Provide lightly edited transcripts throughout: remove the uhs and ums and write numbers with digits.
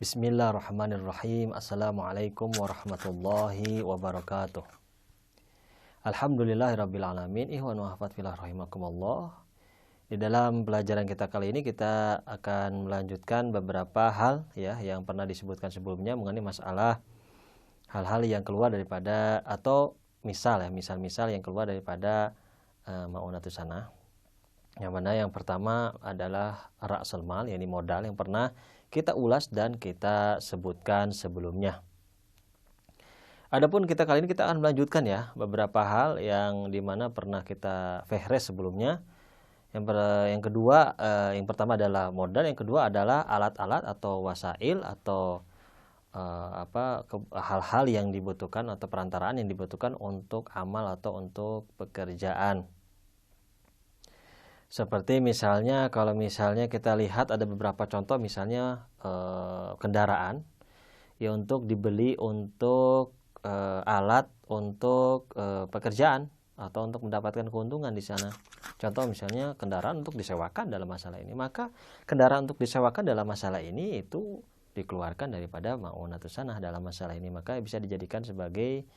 Bismillahirrahmanirrahim. Assalamualaikum warahmatullahi wabarakatuh. Alhamdulillahirrabbilalamin. Ikhwan wa akhwat fillah rahimakumullah. Di dalam pelajaran kita kali ini kita akan melanjutkan beberapa hal ya yang pernah disebutkan sebelumnya mengenai masalah hal-hal yang keluar daripada atau misal yang keluar daripada ma'unatus sanah. Yang mana yang pertama adalah ra'sul mal, yakni modal yang pernah kita ulas dan kita sebutkan sebelumnya. Adapun kita kali ini kita akan melanjutkan ya beberapa hal yang dimana pernah kita fehres sebelumnya. Yang kedua, yang pertama adalah modal, yang kedua adalah alat-alat atau wasail atau hal-hal yang dibutuhkan atau perantaraan yang dibutuhkan untuk amal atau untuk pekerjaan. Seperti misalnya kalau misalnya kita lihat ada beberapa contoh misalnya kendaraan ya untuk dibeli untuk alat untuk pekerjaan atau untuk mendapatkan keuntungan di sana. Contoh misalnya kendaraan untuk disewakan dalam masalah ini, maka kendaraan untuk disewakan dalam masalah ini itu dikeluarkan daripada ma'unatus sanah dalam masalah ini, maka bisa dijadikan sebagai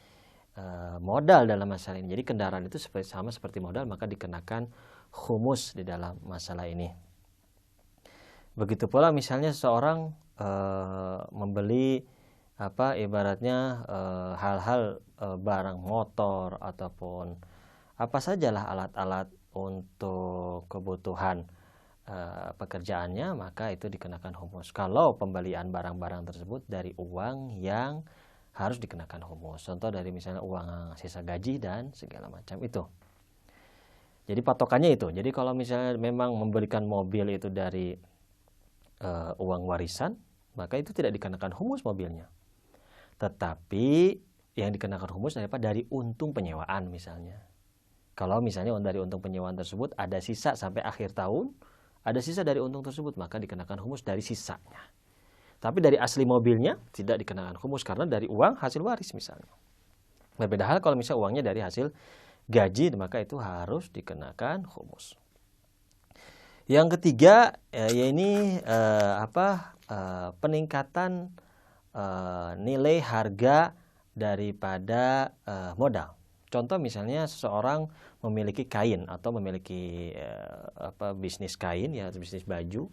modal dalam masalah ini. Jadi kendaraan itu sama seperti modal, maka dikenakan khumus di dalam masalah ini. Begitu pula misalnya seseorang membeli ibaratnya hal-hal barang motor ataupun apa sajalah alat-alat untuk kebutuhan pekerjaannya, maka itu dikenakan khumus. Kalau pembelian barang-barang tersebut dari uang yang harus dikenakan khumus. Contoh dari misalnya uang sisa gaji dan segala macam itu. Jadi patokannya itu. Jadi kalau misalnya memang memberikan mobil itu dari uang warisan, maka itu tidak dikenakan humus mobilnya. Tetapi yang dikenakan humus dari untung penyewaan misalnya. Kalau misalnya dari untung penyewaan tersebut ada sisa sampai akhir tahun, ada sisa dari untung tersebut, maka dikenakan humus dari sisanya. Tapi dari asli mobilnya tidak dikenakan humus karena dari uang hasil waris misalnya. Berbeda hal kalau misalnya uangnya dari hasil gaji, maka itu harus dikenakan khumus. Yang ketiga yaitu peningkatan nilai harga daripada modal. Contoh misalnya seseorang memiliki kain atau memiliki bisnis kain ya, bisnis baju,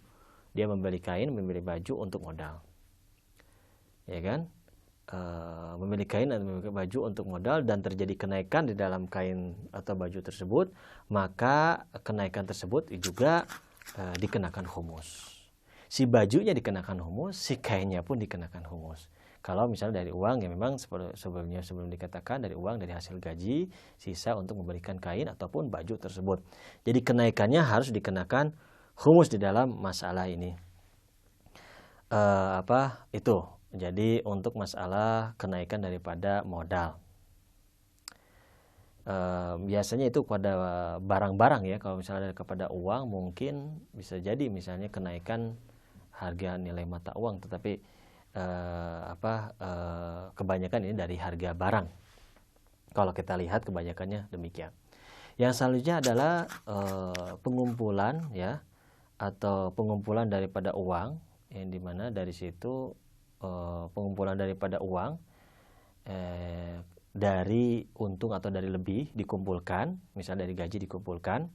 dia membeli kain, membeli baju untuk modal. Ya kan? Memiliki kain atau memiliki baju untuk modal dan terjadi kenaikan di dalam kain atau baju tersebut, maka kenaikan tersebut juga dikenakan humus. Si bajunya dikenakan humus, si kainnya pun dikenakan humus. Kalau misalnya dari uang yang memang sebelum dikatakan dari uang dari hasil gaji, sisa untuk memberikan kain ataupun baju tersebut. Jadi kenaikannya harus dikenakan humus di dalam masalah ini. Itu. Jadi untuk masalah kenaikan daripada modal, biasanya itu pada barang-barang ya. Kalau misalnya kepada uang mungkin bisa jadi misalnya kenaikan harga nilai mata uang, tetapi kebanyakan ini dari harga barang. Kalau kita lihat kebanyakannya demikian. Yang selanjutnya adalah pengumpulan ya, atau pengumpulan daripada uang, yang dimana dari situ pengumpulan daripada uang dari untung atau dari lebih dikumpulkan, misalnya dari gaji dikumpulkan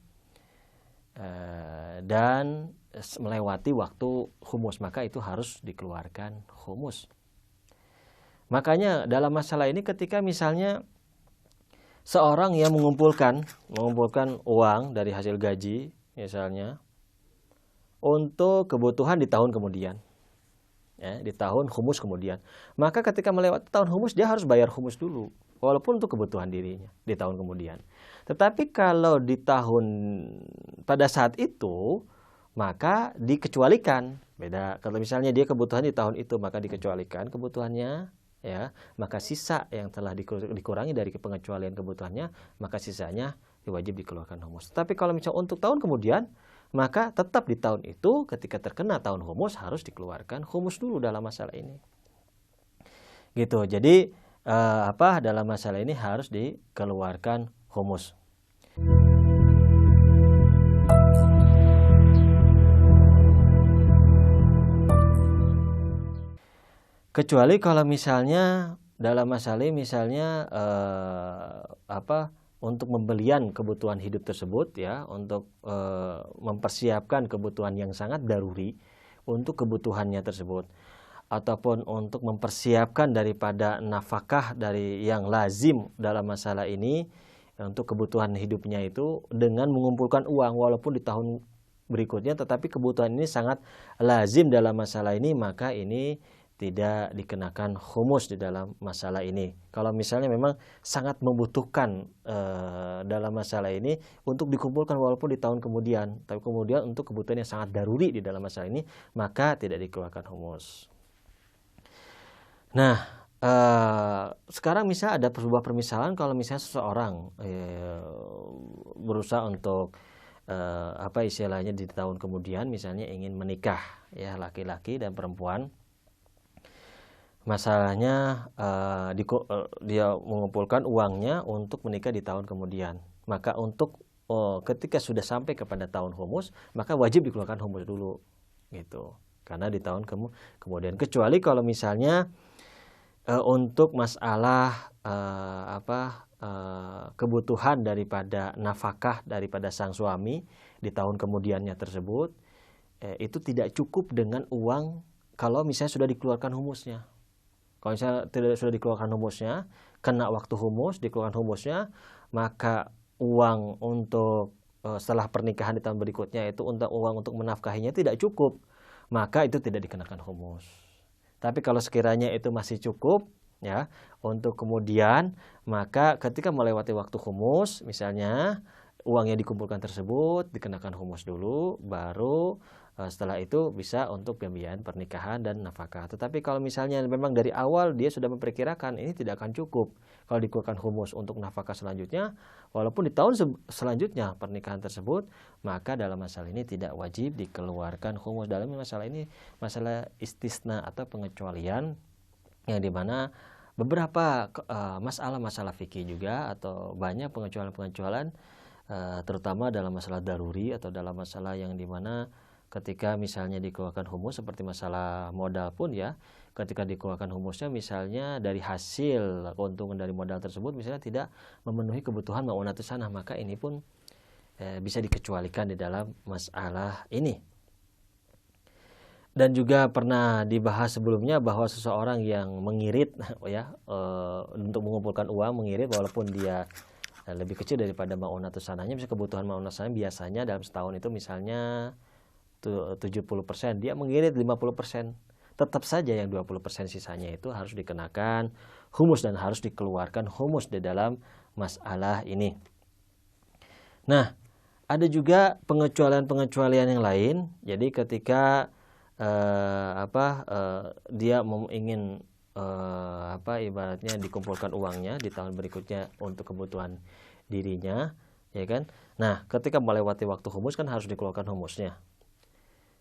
dan melewati waktu humus, maka itu harus dikeluarkan humus. Makanya dalam masalah ini ketika misalnya seorang yang mengumpulkan uang dari hasil gaji misalnya untuk kebutuhan di tahun kemudian, ya, di tahun humus kemudian, maka ketika melewati tahun humus dia harus bayar humus dulu, walaupun untuk kebutuhan dirinya di tahun kemudian. Tetapi kalau pada saat itu, maka dikecualikan. Beda kalau misalnya dia kebutuhan di tahun itu, maka dikecualikan kebutuhannya, ya, maka sisa yang telah dikurangi dari pengecualian kebutuhannya, maka sisanya wajib dikeluarkan humus. Tapi kalau misalnya untuk tahun kemudian, maka tetap di tahun itu ketika terkena tahun humus harus dikeluarkan humus dulu dalam masalah ini. Gitu. Jadi dalam masalah ini harus dikeluarkan humus. Kecuali kalau misalnya dalam masalah ini misalnya untuk pembelian kebutuhan hidup tersebut ya, untuk mempersiapkan kebutuhan yang sangat daruri untuk kebutuhannya tersebut, ataupun untuk mempersiapkan daripada nafkah dari yang lazim dalam masalah ini untuk kebutuhan hidupnya itu dengan mengumpulkan uang walaupun di tahun berikutnya, tetapi kebutuhan ini sangat lazim dalam masalah ini, maka ini tidak dikenakan humus di dalam masalah ini. Kalau misalnya memang sangat membutuhkan dalam masalah ini untuk dikumpulkan walaupun di tahun kemudian, tapi kemudian untuk kebutuhan yang sangat daruri di dalam masalah ini, maka tidak dikeluarkan humus. Nah, sekarang misalnya ada sebuah permisalan kalau misalnya seseorang berusaha untuk istilahnya di tahun kemudian misalnya ingin menikah ya, laki-laki dan perempuan. Masalahnya dia mengumpulkan uangnya untuk menikah di tahun kemudian. Maka untuk ketika sudah sampai kepada tahun humus, maka wajib dikeluarkan humus dulu, gitu. Karena di tahun kemudian, kecuali kalau misalnya untuk masalah kebutuhan daripada nafkah daripada sang suami di tahun kemudiannya tersebut, itu tidak cukup dengan uang kalau misalnya sudah dikeluarkan humusnya. Kalau misalnya tidak sudah dikeluarkan humusnya, kena waktu humus, dikeluarkan humusnya, maka uang untuk setelah pernikahan di tahun berikutnya itu untuk uang untuk menafkahinya tidak cukup, maka itu tidak dikenakan humus. Tapi kalau sekiranya itu masih cukup ya untuk kemudian, maka ketika melewati waktu humus, misalnya uang yang dikumpulkan tersebut dikenakan humus dulu, baru setelah itu bisa untuk pembiayaan pernikahan dan nafkah. Tetapi kalau misalnya memang dari awal dia sudah memperkirakan ini tidak akan cukup kalau dikeluarkan humus untuk nafkah selanjutnya, walaupun di tahun selanjutnya pernikahan tersebut, maka dalam masalah ini tidak wajib dikeluarkan humus. Dalam masalah ini masalah istisna atau pengecualian, yang dimana beberapa masalah-masalah fikih juga atau banyak pengecualian-pengecualian, terutama dalam masalah daruri atau dalam masalah yang dimana ketika misalnya dikeluarkan humus seperti masalah modal pun ya, ketika dikeluarkan humusnya misalnya dari hasil keuntungan dari modal tersebut misalnya tidak memenuhi kebutuhan ma'unatus sanah, maka ini pun bisa dikecualikan di dalam masalah ini. Dan juga pernah dibahas sebelumnya bahwa seseorang yang mengirit ya untuk mengumpulkan uang, mengirit walaupun dia lebih kecil daripada ma'unatus sanahnya, misalnya kebutuhan ma'unatus sanah biasanya dalam setahun itu misalnya 70%, dia mengirit 50%, tetap saja yang 20% sisanya itu harus dikenakan humus dan harus dikeluarkan humus di dalam masalah ini. Nah, ada juga pengecualian-pengecualian yang lain. Jadi ketika dia ingin ibaratnya dikumpulkan uangnya di tahun berikutnya untuk kebutuhan dirinya, ya kan? Nah, ketika melewati waktu humus kan harus dikeluarkan humusnya.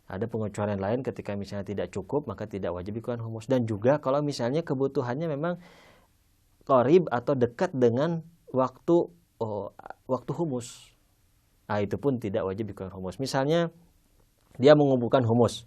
Ada pengecualian lain ketika misalnya tidak cukup, maka tidak wajib dikeluarkan humus. Dan juga kalau misalnya kebutuhannya memang qarib atau dekat dengan waktu humus, nah itu pun tidak wajib dikeluarkan humus. Misalnya dia mengumpulkan humus,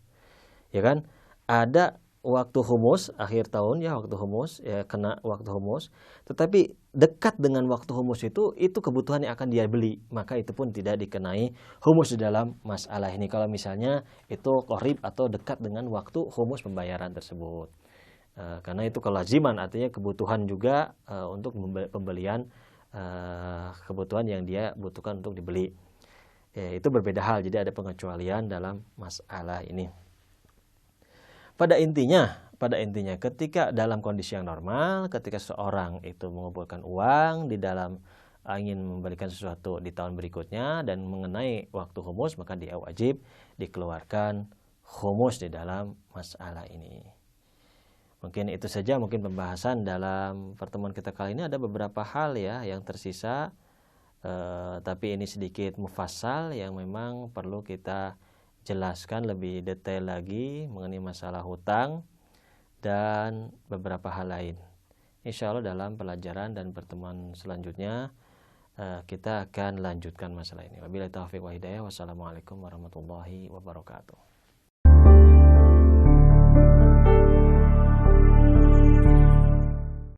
ya kan? Ada waktu humus akhir tahun ya, waktu humus ya, kena waktu humus, tetapi dekat dengan waktu humus itu kebutuhan yang akan dia beli, maka itu pun tidak dikenai humus di dalam masalah ini kalau misalnya itu qarib atau dekat dengan waktu humus pembayaran tersebut. Karena itu kelaziman, artinya kebutuhan juga untuk pembelian kebutuhan yang dia butuhkan untuk dibeli. Itu berbeda hal, jadi ada pengecualian dalam masalah ini. Pada intinya ketika dalam kondisi yang normal, ketika seorang itu mengumpulkan uang di dalam ingin memberikan sesuatu di tahun berikutnya dan mengenai waktu humus, maka dia wajib dikeluarkan humus di dalam masalah ini. Mungkin itu saja mungkin pembahasan dalam pertemuan kita kali ini. Ada beberapa hal ya yang tersisa, tapi ini sedikit mufassal yang memang perlu kita jelaskan lebih detail lagi mengenai masalah hutang dan beberapa hal lain. Insya Allah dalam pelajaran dan pertemuan selanjutnya kita akan lanjutkan masalah ini. Wabillahi taufiq wa hidayah. Wassalamualaikum warahmatullahi wabarakatuh.